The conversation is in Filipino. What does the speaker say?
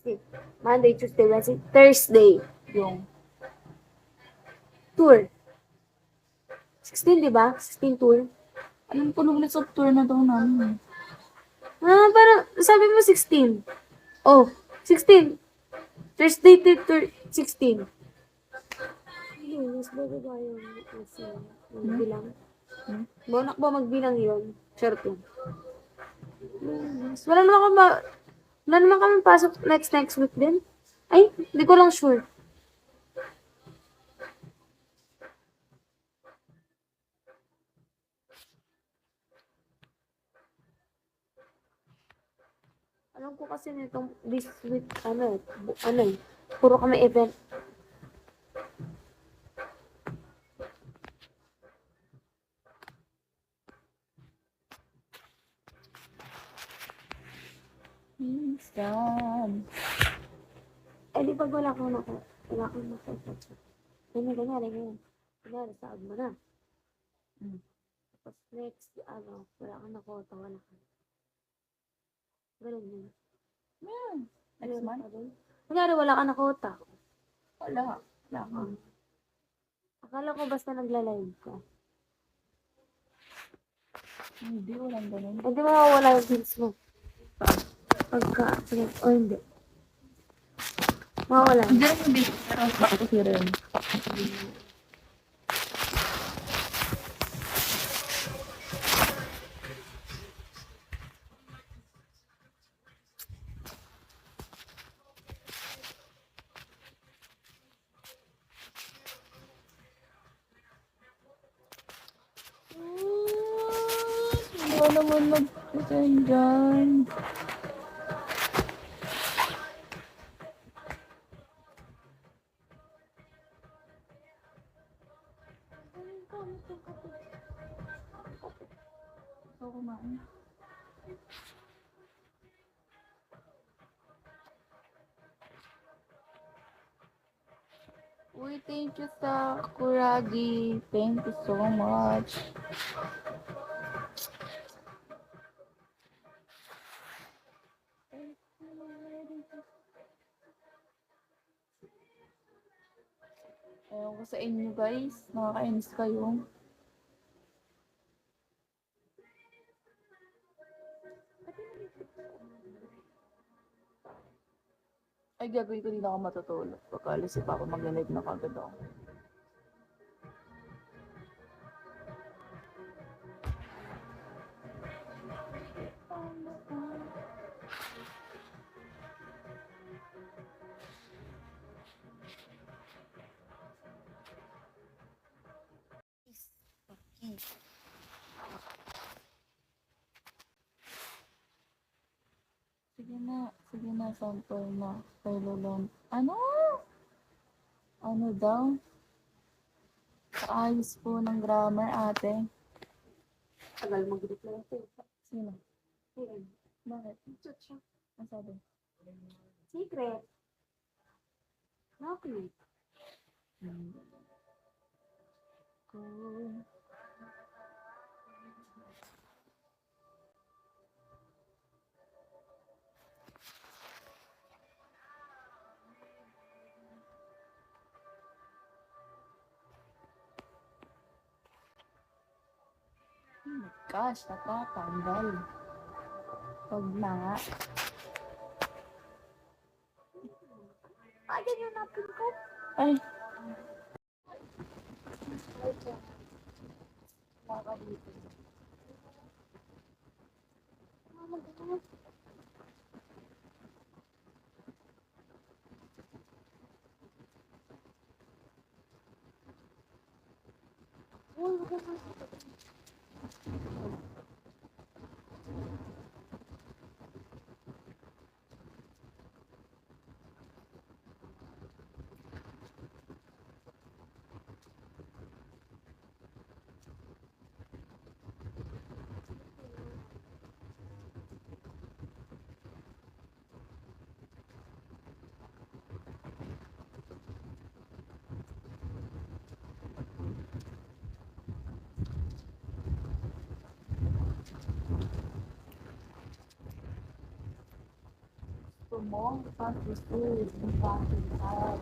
16. Monday, Tuesday, Wednesday, Thursday. Yung tour. 16, di ba? 16 tour. Alam ko Lunes of tour na daw namin. Parang, sabi mo 16. Oh, 16. Thursday to tour, 16. Mas bababa yung magbilang. Bonak ba magbilang yun? Sure to. Wala naman kami pasok next week din. Ay, hindi ko lang sure. Alam ko kasi nitong this week, puro kami event. Minsan. Di pag wala kang nakapagpapag. Ganyan. Kunyari, saad mo na. Tapos next, wala kang nakota, wala kang. Ganun yun. Next month? Kunyari, wala kang nakota. Wala ka. Akala ko basta nagla-live ka. Hindi, walang ganun. Hindi mawawala yung feels mo. Hindi. Mawawala. Hindi rin hindi. Pero baka kasi rin. Hindi naman nag-pretend dyan. Gusto ko kumain. Uy, thank you sa Kuragi. Thank you so much. Ewan ko sa inyo guys. Nakakainis kayo. Ay, gagawin ko din ako matutulog. Pagkalis si Papa mag-live na kagad ako. Sige na, sample na. Kay Lolong. Ano? Ano daw? Kaayos po ng grammar, ate. Tagal mag-group na ito. Sino? Ayun. Bakit? Chat siya. Ang sabi? Secret. Okay. Cool. Oh my gosh, natatanggal. Huwag na nga. Ay, ganyan napin ko. Ay, mo, pag-receive, pag-receive.